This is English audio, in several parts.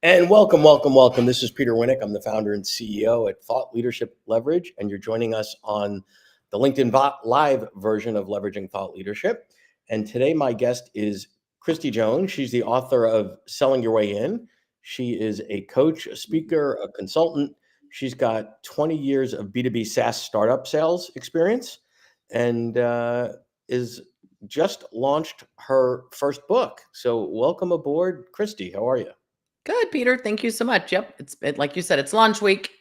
And welcome, welcome, welcome. This is Peter Winnick. I'm the founder and CEO at Thought Leadership Leverage, and you're joining us on the LinkedIn Live version of Leveraging Thought Leadership. And today, my guest is Kristie Jones. She's the author of Selling Your Way In. She is a coach, a speaker, a consultant. She's got 20 years of B2B SaaS startup sales experience and is just launched her first book. So welcome aboard, Kristie. How are you? Good, Peter. Thank you so much. Yep. Like you said, it's launch week.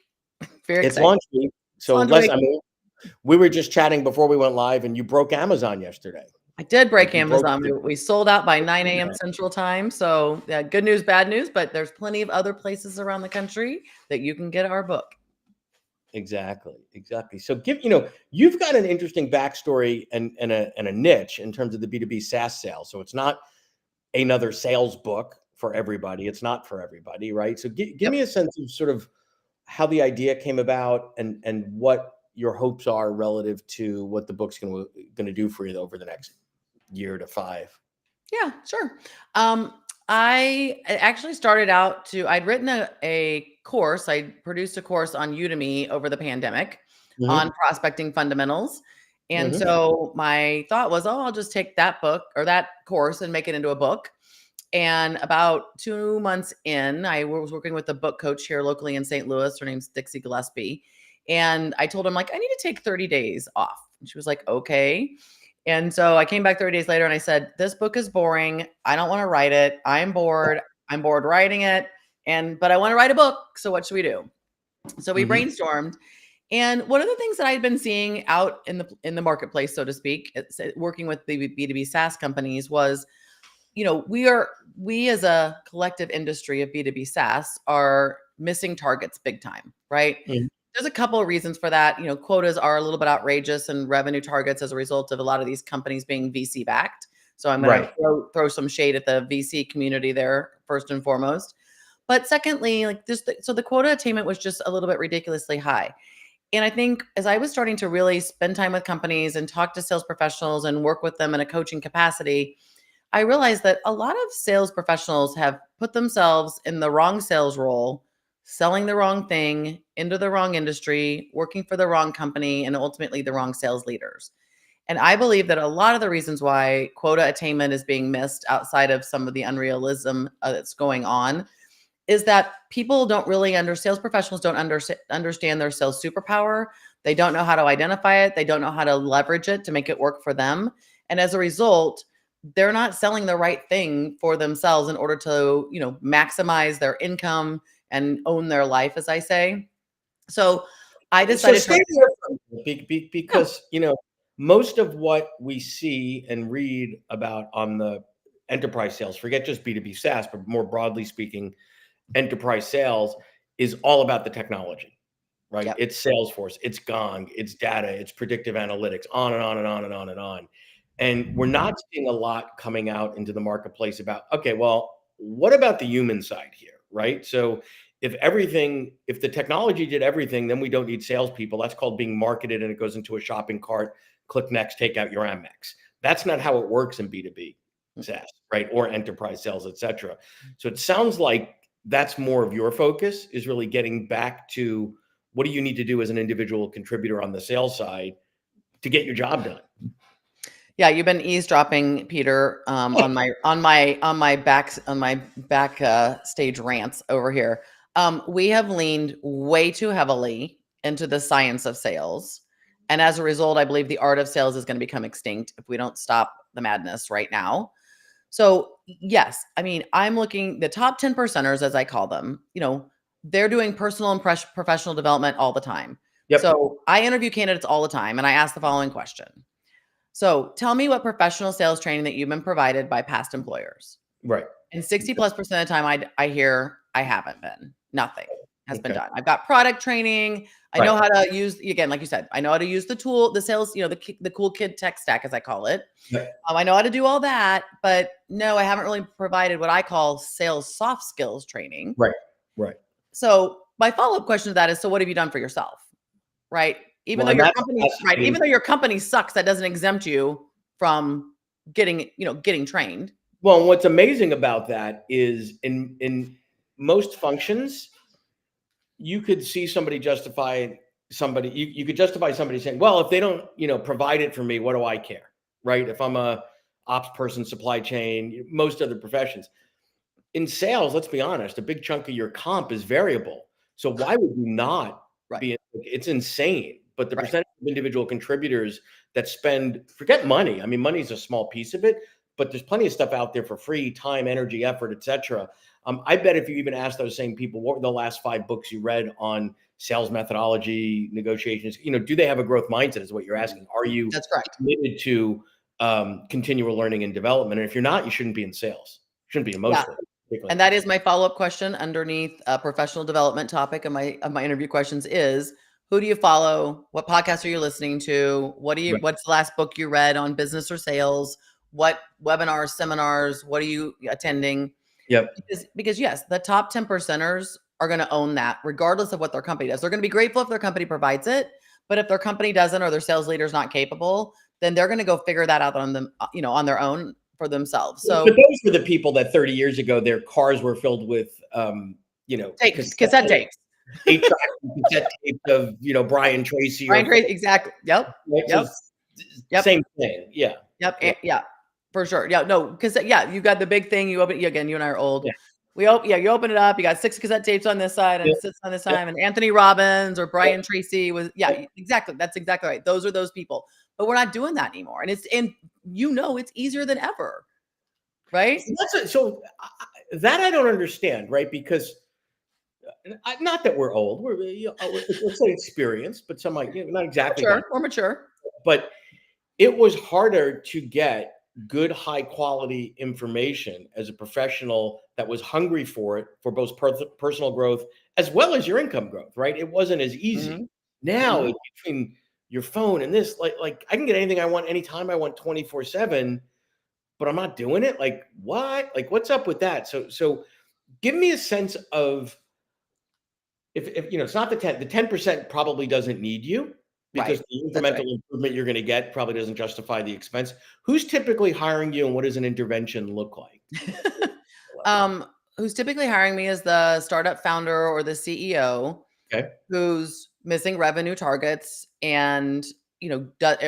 Very It's exciting. launch week. So Launch let's, week. I mean, we were just chatting before we went live and you broke Amazon yesterday. I did break Like you broke Amazon. We sold out by 9 a.m. Central Time. So yeah, good news, bad news, but there's plenty of other places around the country that you can get our book. Exactly. So you've got an interesting backstory and a niche in terms of the B2B SaaS sales. So it's not another sales book for everybody. It's not for everybody, right? So give me a sense of sort of how the idea came about and what your hopes are relative to what the book's going to do for you over the next year to 5. Yeah, sure. I actually started out I'd written a course. I produced a course on Udemy over the pandemic on prospecting fundamentals. And so my thought was, I'll just take that book or that course and make it into a book. And about 2 months in, I was working with a book coach here locally in St. Louis. Her name's Dixie Gillespie. And I told him, I need to take 30 days off. And she was like, okay. And so I came back 30 days later and I said, this book is boring. I don't want to write it. I'm bored. I'm bored writing it. But I want to write a book. So what should we do? So we brainstormed. And one of the things that I'd been seeing out in the marketplace, so to speak, working with the B2B SaaS companies was, we as a collective industry of B2B SaaS are missing targets big time, right? There's a couple of reasons for that. Quotas are a little bit outrageous and revenue targets as a result of a lot of these companies being VC backed. So I'm going to throw some shade at the VC community there first and foremost. But secondly, so the quota attainment was just a little bit ridiculously high. And I think as I was starting to really spend time with companies and talk to sales professionals and work with them in a coaching capacity, I realized that a lot of sales professionals have put themselves in the wrong sales role, selling the wrong thing into the wrong industry, working for the wrong company, and ultimately the wrong sales leaders. And I believe that a lot of the reasons why quota attainment is being missed outside of some of the unrealism that's going on is that people don't really sales professionals don't understand their sales superpower. They don't know how to identify it. They don't know how to leverage it to make it work for them. And as a result, they're not selling the right thing for themselves in order to, maximize their income and own their life, as I say. So I decided because, most of what we see and read about on the enterprise sales, forget just B2B SaaS, but more broadly speaking, enterprise sales is all about the technology, right? Yep. It's Salesforce, it's Gong, it's data, it's predictive analytics, on and on and on and on and on. And we're not seeing a lot coming out into the marketplace about, okay, well, what about the human side here, right? So if the technology did everything, then we don't need salespeople. That's called being marketed and it goes into a shopping cart, click next, take out your Amex. That's not how it works in B2B SaaS, right? Or enterprise sales, et cetera. So it sounds like that's more of your focus, is really getting back to what do you need to do as an individual contributor on the sales side to get your job done. Yeah, you've been eavesdropping, Peter, on my back stage rants over here. We have leaned way too heavily into the science of sales, and as a result, I believe the art of sales is going to become extinct if we don't stop the madness right now. So yes, I'm looking the top 10 percenters, as I call them. They're doing personal and professional development all the time. Yep. So I interview candidates all the time, and I ask the following question. So tell me what professional sales training that you've been provided by past employers. Right. And 60+% of the time I hear I haven't been. Nothing has been done. I've got product training. I know how to use, again, like you said, I know how to use the tool, the sales, the cool kid tech stack, as I call it. Yep. I know how to do all that, but no, I haven't really provided what I call sales soft skills training. Right. So my follow-up question to that is, so what have you done for yourself? Right. Even though your company sucks, that doesn't exempt you from getting trained. Well, what's amazing about that is in most functions, you could see somebody justify somebody, you could justify somebody saying, well, if they don't, provide it for me, what do I care? Right? If I'm a ops person, supply chain, most other professions. In sales, let's be honest, a big chunk of your comp is variable. So why would you not Right. be? It's insane. But the Right. percentage of individual contributors that forget money. I mean, money is a small piece of it, but there's plenty of stuff out there for free, time, energy, effort, etc. I bet if you even ask those same people, what were the last 5 books you read on sales methodology, negotiations? Do they have a growth mindset? Is what you're asking. Are you That's correct. committed to continual learning and development? And if you're not, you shouldn't be in sales. You shouldn't be in most. And that is my follow-up question underneath a professional development topic of my interview questions is, who do you follow? What podcasts are you listening to? Right. What's the last book you read on business or sales? What webinars, seminars, what are you attending? Yep. Because yes, the top 10 percenters are going to own that regardless of what their company does. They're going to be grateful if their company provides it, but if their company doesn't or their sales leader is not capable, then they're going to go figure that out on them, on their own for themselves. So, but those were the people that 30 years ago, their cars were filled with, cassette tapes. 8-track cassette tapes of, Brian Tracy. Brian Tracy, exactly. Yep. Right? Yep. Yep. Same thing. Yeah. Yep. Yeah. For sure. Yeah. No, because you got the big thing. You open again. You and I are old. Yeah. You open it up. You got 6 cassette tapes on this side and 6 on this side. And Anthony Robbins or Brian Tracy was. Yeah. Exactly. That's exactly right. Those are those people. But we're not doing that anymore. And it's easier than ever. Right. So that I don't understand. Right. Because not that we're old, we're let's say experienced, but some like not exactly or mature. But it was harder to get good, high quality information as a professional that was hungry for it, for both personal growth as well as your income growth. Right? It wasn't as easy. Mm-hmm. Now between your phone and this, like I can get anything I want anytime I want 24/7, but I'm not doing it. Like what? Like what's up with that? So give me a sense of. If it's not the 10% probably doesn't need you because the incremental improvement you're going to get probably doesn't justify the expense. Who's typically hiring you and what does an intervention look like? Who's typically hiring me is the startup founder or the CEO who's missing revenue targets and,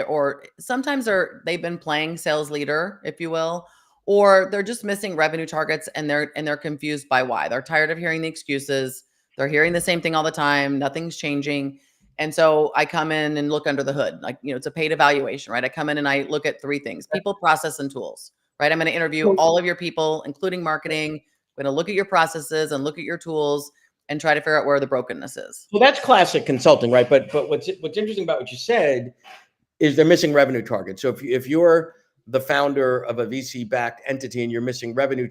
or sometimes they've been playing sales leader, if you will, or they're just missing revenue targets and they're confused by why. They're tired of hearing the excuses. They're hearing the same thing all the time. Nothing's changing. And so I come in and look under the hood. Like, it's a paid evaluation, right? I come in and I look at 3 things: people, process, and tools, right? I'm going to interview all of your people, including marketing. I'm going to look at your processes and look at your tools and try to figure out where the brokenness is. Well, that's classic consulting, right? But what's interesting about what you said is they're missing revenue targets. So if you're the founder of a VC-backed entity and you're missing revenue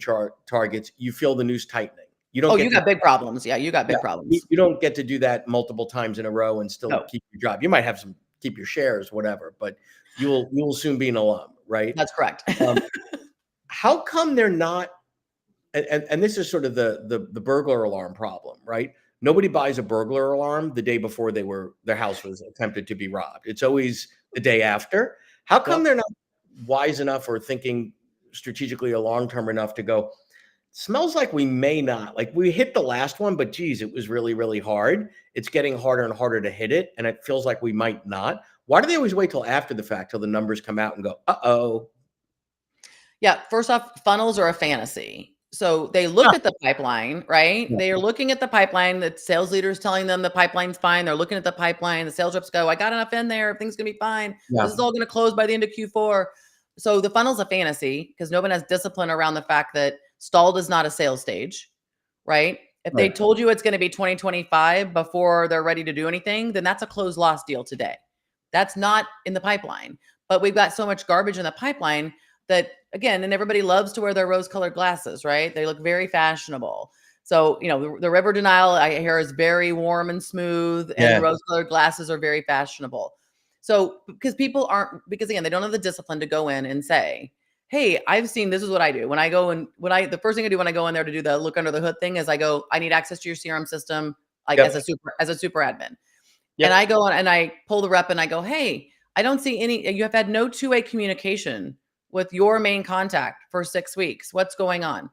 targets, you feel the noose tightening. You got big problems. Yeah, you got big problems. You don't get to do that multiple times in a row and still keep your job. You might have keep your shares, whatever, but you will soon be an alum, right? That's correct. How come they're not? And this is sort of the burglar alarm problem, right? Nobody buys a burglar alarm the day before their house was attempted to be robbed. It's always the day after. How come they're not wise enough or thinking strategically or long term enough to go? Smells like we may not. Like we hit the last one, but geez, it was really, really hard. It's getting harder and harder to hit it, and it feels like we might not. Why do they always wait till after the fact, till the numbers come out and go, uh-oh? Yeah, first off, funnels are a fantasy. So they look at the pipeline, right? Yeah. They are looking at the pipeline. The sales leader is telling them the pipeline's fine. They're looking at the pipeline. The sales reps go, I got enough in there. Everything's going to be fine. Yeah. This is all going to close by the end of Q4. So the funnel's a fantasy because no one has discipline around the fact that stalled is not a sales stage, right? If they told you it's going to be 2025 before they're ready to do anything, then that's a closed loss deal today. That's not in the pipeline. But we've got so much garbage in the pipeline that, again, and everybody loves to wear their rose-colored glasses, right? They look very fashionable. So, the river denial I hear is very warm and smooth, and rose-colored glasses are very fashionable. So, because again, they don't have the discipline to go in and say, hey, I've seen, this is what I do. The first thing I do when I go in there to do the look under the hood thing is I need access to your CRM system, as a super admin. And I go and I pull the rep and I go, hey, I don't see you have had no 2-way communication with your main contact for 6 weeks. What's going on?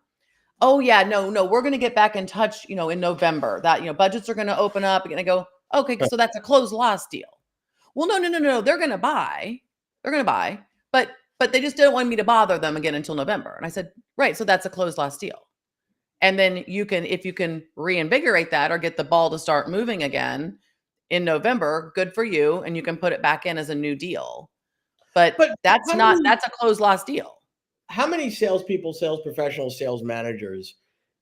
Oh yeah, no, we're going to get back in touch, in November. That, budgets are going to open up. You're going to go, okay, so that's a closed loss deal. Well, no. They're going to buy. They're going to buy, but they just didn't want me to bother them again until November. And I said, right, so that's a closed loss deal. And then if you can reinvigorate that or get the ball to start moving again in November, good for you, and you can put it back in as a new deal. But that's a closed loss deal. How many salespeople, sales professionals, sales managers,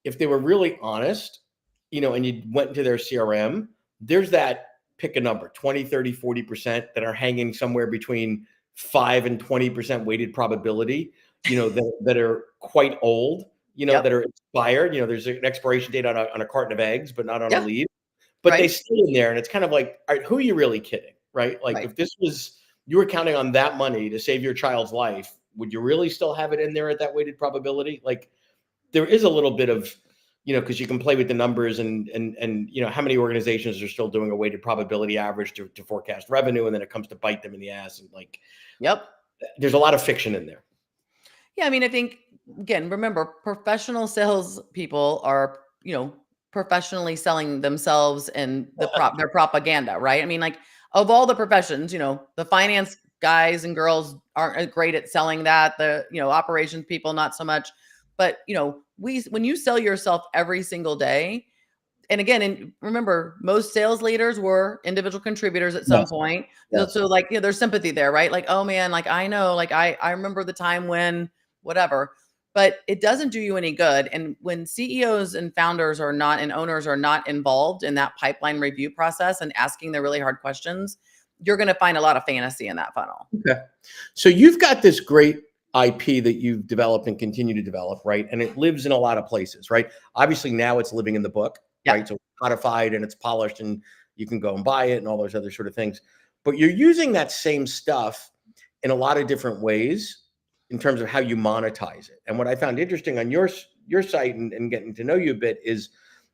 if they were really honest, and you went into their CRM, there's that, pick a number, 20, 30, 40% that are hanging somewhere between 5 and 20% weighted probability, that are quite old, that are expired. There's an expiration date on a carton of eggs, but not on a lead. But they stay in there. And it's kind of like, all right, who are you really kidding? Right? Like if this was, you were counting on that money to save your child's life, would you really still have it in there at that weighted probability? Like there is a little bit of, because you can play with the numbers and how many organizations are still doing a weighted probability average to forecast revenue, and then it comes to bite them in the ass, and there's a lot of fiction in there. Yeah, I mean, I think, again, remember, professional sales people are, professionally selling themselves and their propaganda, right? I mean, like, of all the professions, the finance guys and girls aren't great at selling that. The, operations people, not so much. But, when you sell yourself every single day, and again, and remember, most sales leaders were individual contributors at some point. Yes. So like, there's sympathy there, right? Like, oh man, like I know, like I remember the time when whatever, but it doesn't do you any good. And when CEOs and founders are not, and owners are not involved in that pipeline review process and asking the really hard questions, you're going to find a lot of fantasy in that funnel. Okay. So you've got this great IP that you've developed and continue to develop, right? And it lives in a lot of places, right? Obviously now it's living in the book, right? So it's codified and it's polished and you can go and buy it and all those other sort of things. But you're using that same stuff in a lot of different ways in terms of how you monetize it. And what I found interesting on your site and getting to know you a bit is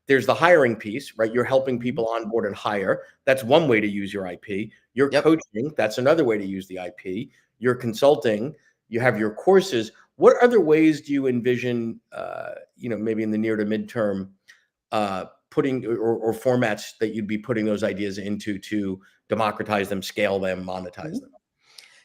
there's the hiring piece, right? You're helping people onboard and hire. That's one way to use your IP. You're coaching. That's another way to use the IP. You're consulting. You have your courses. What other ways do you envision, maybe in the near to midterm, putting or formats that you'd be putting those ideas into to democratize them, scale them, monetize them?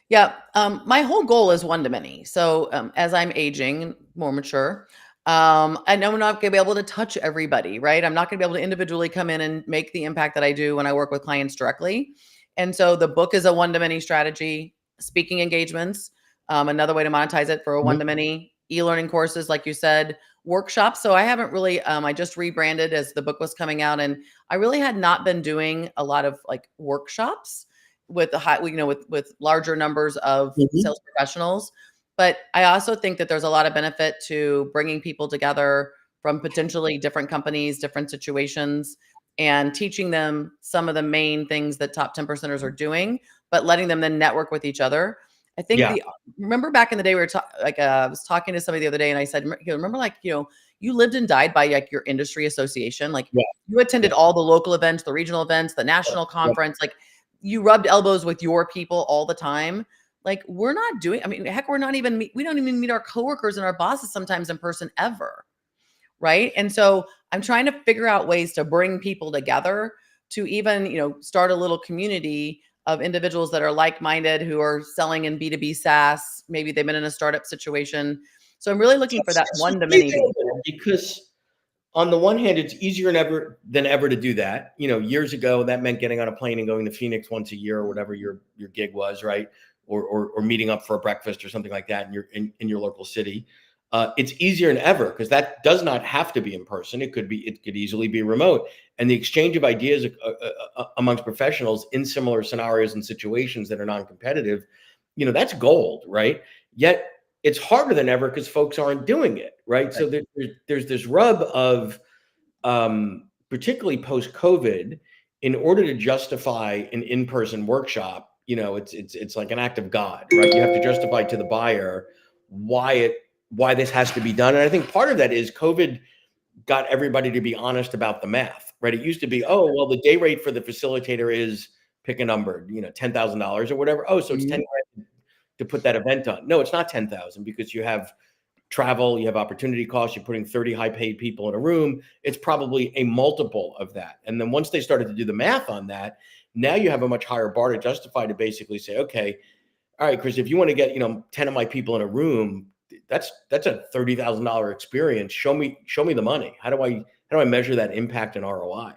Yeah. My whole goal is one to many. So as I'm aging, more mature, I know I'm not going to be able to touch everybody, right? I'm not going to be able to individually come in and make the impact that I do when I work with clients directly. And so the book is a one to many strategy. Speaking engagements, another way to monetize it for a one to many. E-learning courses, like you said, workshops. So I haven't really, I just rebranded as the book was coming out, and I really had not been doing a lot of like workshops with the high, with larger numbers of sales professionals. But I also think that there's a lot of benefit to bringing people together from potentially different companies, different situations, and teaching them some of the main things that top 10 percenters are doing, but letting them then network with each other. I think remember back in the day, we were I was talking to somebody the other day and I said, remember, like, you lived and died by like your industry association. Like you attended all the local events, the regional events, the national conference, like you rubbed elbows with your people all the time. Like we're not doing, I mean, heck, we don't even meet our coworkers and our bosses sometimes in person ever. Right. And so I'm trying to figure out ways to bring people together to even, start a little community of individuals that are like-minded, who are selling in B2B SaaS. Maybe they've been in a startup situation. So I'm really looking for that one to many people. Because on the one hand, it's easier than ever to do that. Years ago, that meant getting on a plane and going to Phoenix once a year or whatever your gig was, right? Or meeting up for a breakfast or something like that in your local city. It's easier than ever because that does not have to be in person. It could easily be remote. And the exchange of ideas amongst professionals in similar scenarios and situations that are non-competitive, that's gold, right? Yet it's harder than ever because folks aren't doing it, right? So there's this rub of, particularly post-COVID, in order to justify an in-person workshop, it's like an act of God, right? You have to justify to the buyer why this has to be done. And I think part of that is COVID got everybody to be honest about the math, right? It used to be, oh, well, the day rate for the facilitator is, pick a number, $10,000 or whatever. Oh, so it's 10 grand to put that event on. No, it's not 10,000 because you have travel, you have opportunity costs, you're putting 30 high paid people in a room. It's probably a multiple of that. And then once they started to do the math on that, now you have a much higher bar to justify, to basically say, okay, all right, Chris, if you want to get, 10 of my people in a room, that's a $30,000 experience. Show me the money. How do I measure that impact and ROI?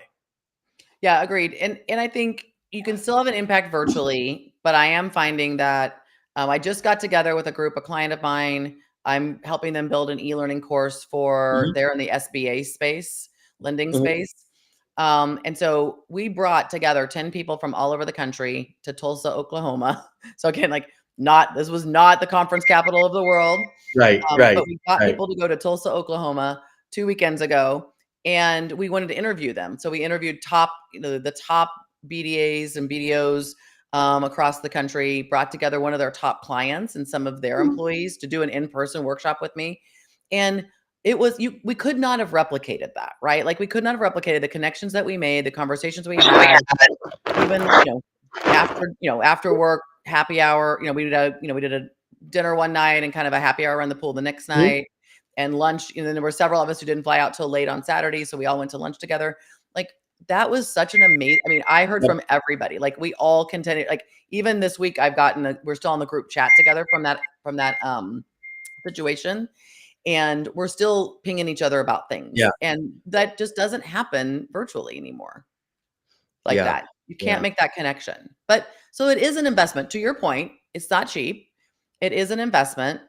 Yeah, agreed. And I think you can still have an impact virtually, but I am finding that I just got together with a client of mine. I'm helping them build an e-learning course for they're in the SBA space, lending space. And so we brought together 10 people from all over the country to Tulsa, Oklahoma. So again, this was not the conference capital of the world. Right. But we got people to go to Tulsa, Oklahoma 2 weekends ago, and we wanted to interview them. So we interviewed the top BDAs and BDOs across the country, brought together one of their top clients and some of their employees to do an in-person workshop with me. And it was, we could not have replicated that, right? Like we could not have replicated the connections that we made, the conversations we had, even, after work, happy hour, we did a dinner one night and kind of a happy hour around the pool the next night, and lunch. And then there were several of us who didn't fly out till late on Saturday. So we all went to lunch together. Like that was such an amazing, I heard from everybody, like we all contended, like even this week we're still on the group chat together from that situation. And we're still pinging each other about things. Yeah. And that just doesn't happen virtually anymore like that. You can't make that connection. But so it is an investment. To your point, it's not cheap. It is an investment.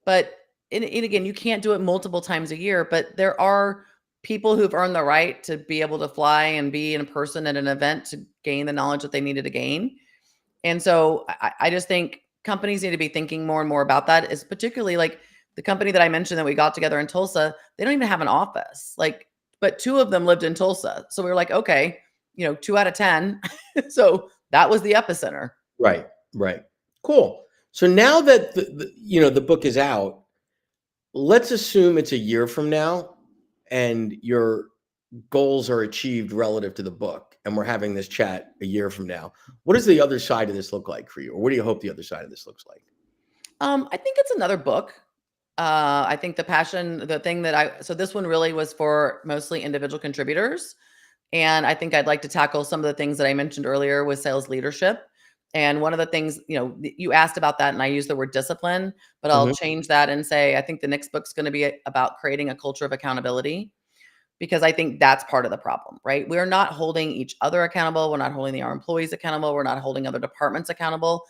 But and again, you can't do it multiple times a year. But there are people who've earned the right to be able to fly and be in person at an event to gain the knowledge that they needed to gain. And so I just think companies need to be thinking more and more about that, is particularly like the company that I mentioned that we got together in Tulsa. They don't even have an office, but 2 of them lived in Tulsa. So we were like, okay, 2 out of 10. So that was the epicenter. Right. Cool. So now that the book is out, let's assume it's a year from now and your goals are achieved relative to the book, and we're having this chat a year from now. What does the other side of this look like for you? Or what do you hope the other side of this looks like? I think it's another book. I think so this one really was for mostly individual contributors. And I think I'd like to tackle some of the things that I mentioned earlier with sales leadership. And one of the things, you asked about that, and I used the word discipline, but I'll change that and say, I think the next book's going to be about creating a culture of accountability, because I think that's part of the problem, right? We're not holding each other accountable. We're not holding our employees accountable. We're not holding other departments accountable.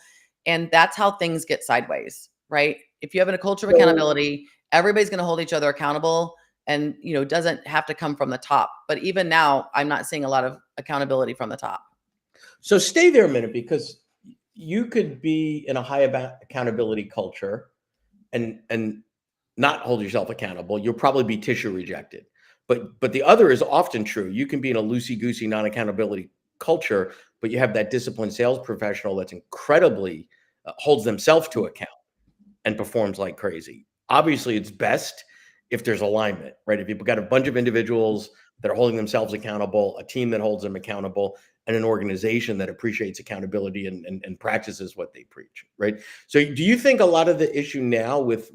And that's how things get sideways, right? If you have a culture of accountability, everybody's going to hold each other accountable, and, it doesn't have to come from the top. But even now, I'm not seeing a lot of accountability from the top. So stay there a minute, because you could be in a high accountability culture and not hold yourself accountable. You'll probably be tissue rejected. But the other is often true. You can be in a loosey-goosey non-accountability culture, but you have that disciplined sales professional that's incredibly holds themselves to account and performs like crazy. Obviously, it's best if there's alignment, right? If you've got a bunch of individuals that are holding themselves accountable, a team that holds them accountable, and an organization that appreciates accountability and practices what they preach, right? So do you think a lot of the issue now with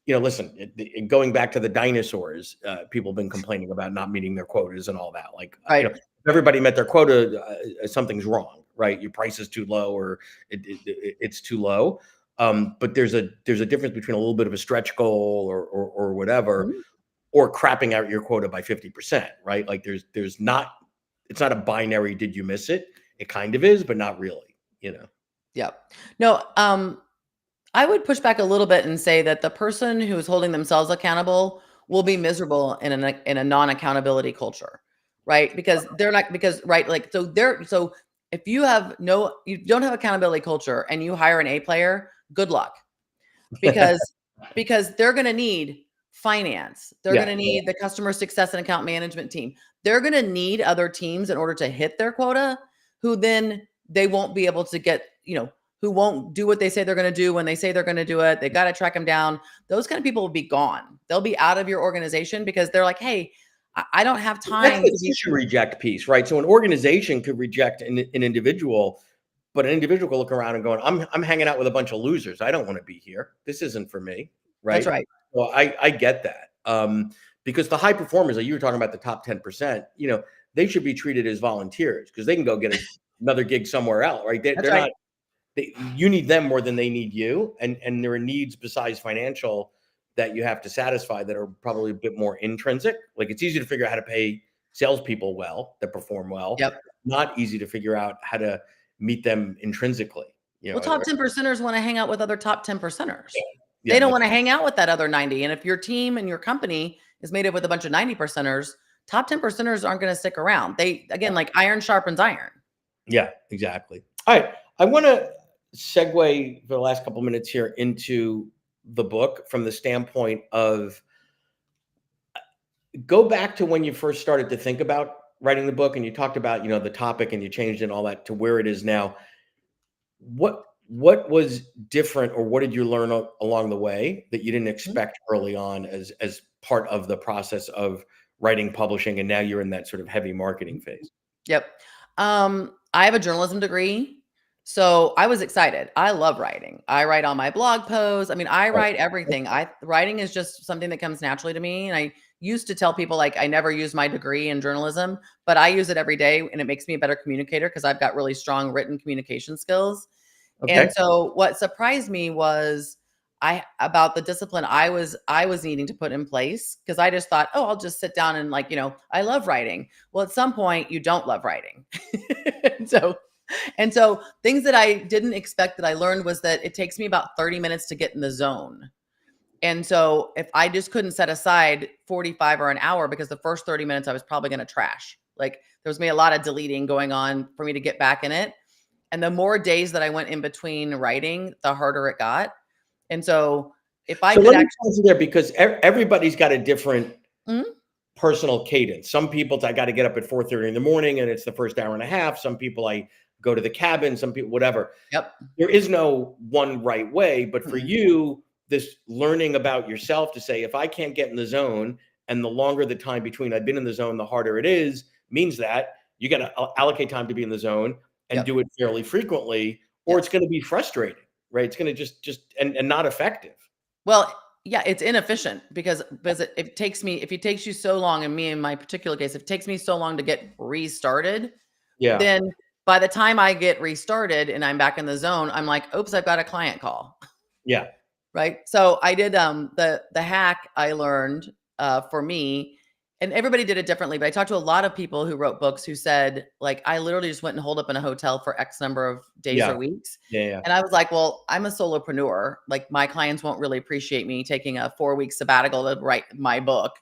listen, going back to the dinosaurs, people have been complaining about not meeting their quotas and all that. Like, right. If everybody met their quota, something's wrong, right? Your price is too low, or it's too low. But there's a difference between a little bit of a stretch goal or whatever, or crapping out your quota by 50%, right? Like it's not a binary, did you miss it? It kind of is, but not really, Yeah. No, I would push back a little bit and say that the person who is holding themselves accountable will be miserable in a non-accountability culture, right? Because so if you don't have accountability culture and you hire an A player, good luck, because they're going to need finance. They're going to need the customer success and account management team. They're going to need other teams in order to hit their quota, who then they won't be able to get, who won't do what they say they're going to do when they say they're going to do it. They got to track them down. Those kind of people will be gone. They'll be out of your organization because they're like, hey, I don't have time. That's the tissue reject piece, right? So an organization could reject an individual, but an individual could look around and go, I'm hanging out with a bunch of losers. I don't want to be here. This isn't for me, right? That's right. Well, I get that. Because the high performers, like you were talking about the top 10%, they should be treated as volunteers because they can go get another gig somewhere else, right? That's They're right. not, you need them more than they need you. And there are needs besides financial that you have to satisfy that are probably a bit more intrinsic. Like it's easy to figure out how to pay salespeople well that perform well, Yep. not easy to figure out how to meet them intrinsically. Well, top 10 percenters want to hang out with other top 10 percenters. They Yeah, don't want to hang out with that other 90. And if your team and your company is made up with a bunch of 90 percenters, top 10 percenters aren't going to stick around. They, again, like iron sharpens iron. yeah, exactly. All right. I want to segue for the last couple minutes here into the book from the standpoint of go back to when you first started to think about writing the book and you talked about, the topic and you changed it and all that to where it is now. What was different or what did you learn along the way that you didn't expect early on as part of the process of writing, publishing, and now you're in that sort of heavy marketing phase? Yep. I have a journalism degree. So I was excited. I love writing. I write on my blog posts. I mean, I Right. write everything. Writing is just something that comes naturally to me. And I used to tell people like I never use my degree in journalism, but I use it every day and it makes me a better communicator because I've got really strong written communication skills. Okay. And so what surprised me was about the discipline I was needing to put in place because I just thought, oh, I'll just sit down and I love writing. Well, at some point you don't love writing. and so and so things that I didn't expect that I learned was that it takes me about 30 minutes to get in the zone. And so if I just couldn't set aside 45 or an hour because the first 30 minutes I was probably going to trash. Like there was a lot of deleting going on for me to get back in it. And the more days that I went in between writing, the harder it got. And so if I So could let me actually, pause you there because everybody's got a different Mhm. personal cadence. Some people, I got to get up at 4:30 in the morning and it's the first hour and a half. Some people, I go to the cabin, some people, whatever. Yep. There is no one right way, but for Mm-mm. you, this learning about yourself to say, if I can't get in the zone and the longer the time between I've been in the zone, the harder it is, means that you got to allocate time to be in the zone and Yep. do it fairly frequently, or it's Yes. going to be frustrating, right? It's going to just and not effective. Well, yeah, it's inefficient because it takes you so long, and me in my particular case, if it takes me so long to get restarted, Yeah. then by the time I get restarted and I'm back in the zone, I'm like, oops, I've got a client call. Yeah. Right. So I did the hack I learned for me, and everybody did it differently, but I talked to a lot of people who wrote books who said, like, I literally just went and holed up in a hotel for X number of days Yeah. or weeks. Yeah. Yeah. And I was like, well, I'm a solopreneur. Like my clients won't really appreciate me taking a 4-week sabbatical to write my book,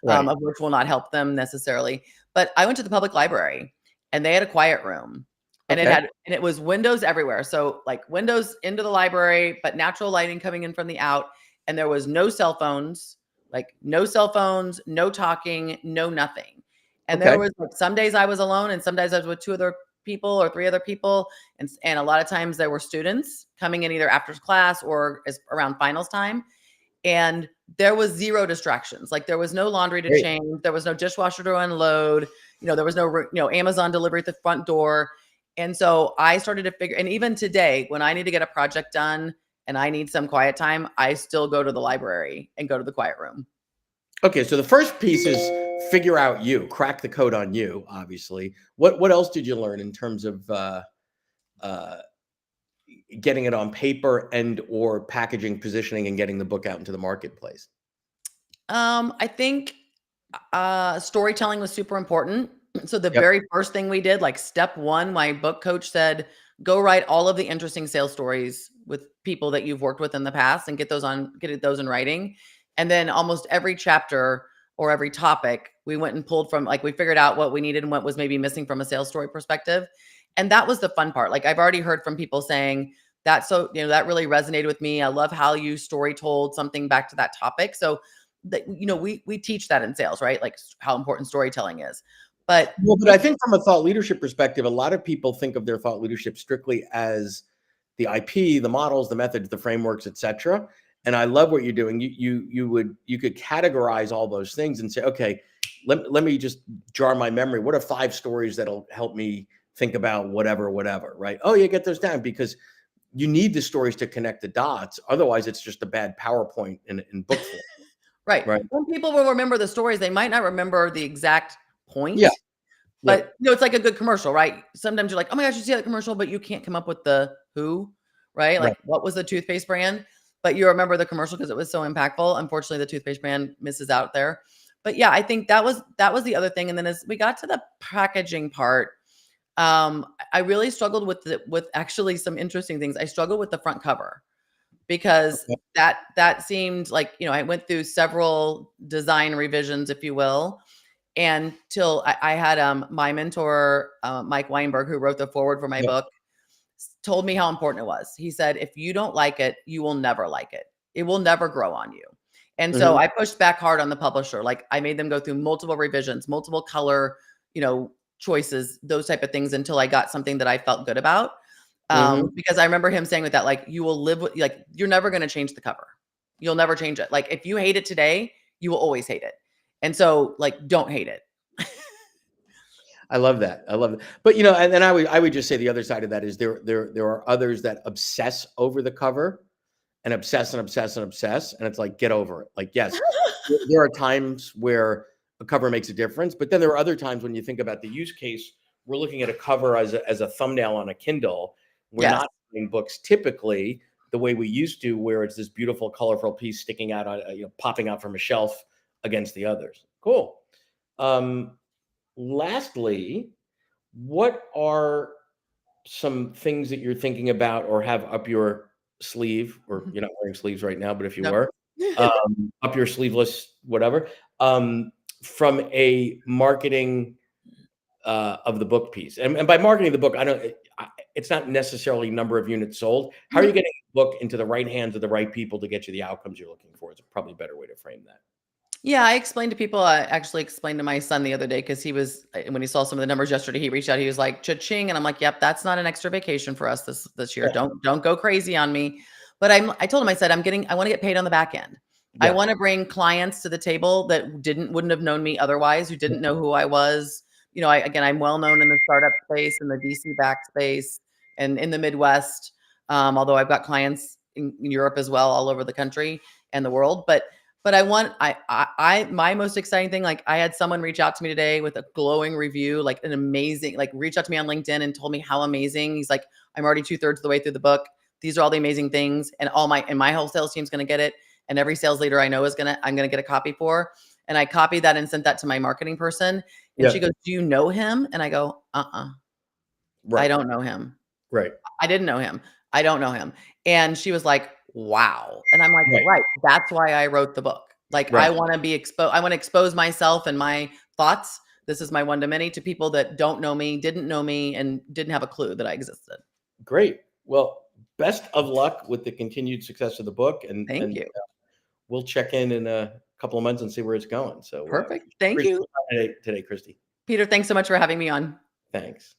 Right. of which will not help them necessarily. But I went to the public library and they had a quiet room and Okay. it was windows everywhere. So like windows into the library, but natural lighting coming in from the out. And there was no cell phones, no talking, no nothing. And there Okay. was like some days I was alone and some days I was with 2 other people or 3 other people. And a lot of times there were students coming in either after class or as around finals time. And there was 0 distractions. Like there was no laundry to Great. change. There was no dishwasher to unload. There was no, Amazon delivery at the front door. And so I started to figure, and even today, when I need to get a project done and I need some quiet time, I still go to the library and go to the quiet room. Okay. So the first piece is figure out you, crack the code on you, obviously. What else did you learn in terms of uh, getting it on paper and or packaging, positioning, and getting the book out into the marketplace? I think storytelling was super important. So the Yep. very first thing we did, like step 1, my book coach said, go write all of the interesting sales stories with people that you've worked with in the past and get those in writing. And then almost every chapter or every topic, we went and pulled from, like, we figured out what we needed and what was maybe missing from a sales story perspective. And that was the fun part. Like I've already heard from people saying that, so, that really resonated with me. I love how you story told something back to that topic. So that, we teach that in sales, right? Like how important storytelling is. But Well, but I think from a thought leadership perspective, a lot of people think of their thought leadership strictly as the IP, the models, the methods, the frameworks, etc. And I love what you're doing. You could categorize all those things and say, okay, let me just jar my memory. What are 5 stories that'll help me think about whatever, right? Oh, you get those down because you need the stories to connect the dots. Otherwise, it's just a bad PowerPoint in book form. Right. Right. When people will remember the stories, they might not remember the exact Yeah. point, Yep. but it's like a good commercial, right? Sometimes you're like, oh my gosh, you see that commercial, but you can't come up with the who, right? Right. Like what was the toothpaste brand? But you remember the commercial because it was so impactful. Unfortunately, the toothpaste brand misses out there. But yeah, I think that was the other thing. And then as we got to the packaging part, I really struggled with actually some interesting things. I struggled with the front cover because Okay. that seemed like, I went through several design revisions, if you will, and till I had my mentor, Mike Weinberg, who wrote the forward for my Yep. book, told me how important it was. He said, if you don't like it, you will never like it. It will never grow on you. And so Mhm. I pushed back hard on the publisher. Like I made them go through multiple revisions, multiple color, choices, those type of things until I got something that I felt good about. Mhm. Because I remember him saying with that, like, you will live with, like, you're never going to change the cover. You'll never change it. Like, if you hate it today, you will always hate it. And so, like, don't hate it. I love that. I love it. But and then I would just say the other side of that is there are others that obsess over the cover and obsess and obsess and obsess, and it's like, get over it. Like, yes, there are times where a cover makes a difference, but then there are other times when you think about the use case, we're looking at a cover as a thumbnail on a Kindle. We're Yes. not reading books typically the way we used to, where it's this beautiful, colorful piece sticking out on, popping out from a shelf against the others. Cool. Um, Lastly, what are some things that you're thinking about or have up your sleeve, or you're not wearing sleeves right now, but if you No. were, up your sleeveless, whatever, from a marketing of the book piece? And by marketing the book, it's not necessarily number of units sold. How are you getting the book into the right hands of the right people to get you the outcomes you're looking for? Is probably a better way to frame that. Yeah, I explained to people. I actually explained to my son the other day because when he saw some of the numbers yesterday, he reached out. He was like, "Cha-ching!" And I'm like, "Yep, that's not an extra vacation for us this year. Yeah. Don't go crazy on me." But I told him, I said, I want to get paid on the back end. I Yeah. want to bring clients to the table that wouldn't have known me otherwise, who didn't know who I was. I'm well known in the startup space, in the VC backed space, and in the Midwest. Although I've got clients in Europe as well, all over the country and the world, but my most exciting thing, like I had someone reach out to me today with a glowing review, like an amazing, like reached out to me on LinkedIn and told me how amazing. He's like, I'm already 2/3 of the way through the book. These are all the amazing things. And my whole sales team's going to get it. And every sales leader I know I'm going to get a copy for. And I copied that and sent that to my marketing person. And she Yeah. goes, do you know him? And I go, I Right. don't know him. Right. I didn't know him. I don't know him. And she was like, wow. And I'm like, Right. right. That's why I wrote the book. Like Right. I want to be exposed. I want to expose myself and my thoughts. This is my one to many to people that don't know me, didn't know me, and didn't have a clue that I existed. Great. Well, best of luck with the continued success of the book, Thank and you. we'll check in a couple of months and see where it's going. So, Perfect. Thank appreciate you. your time today, Kristie. Peter, thanks so much for having me on. Thanks.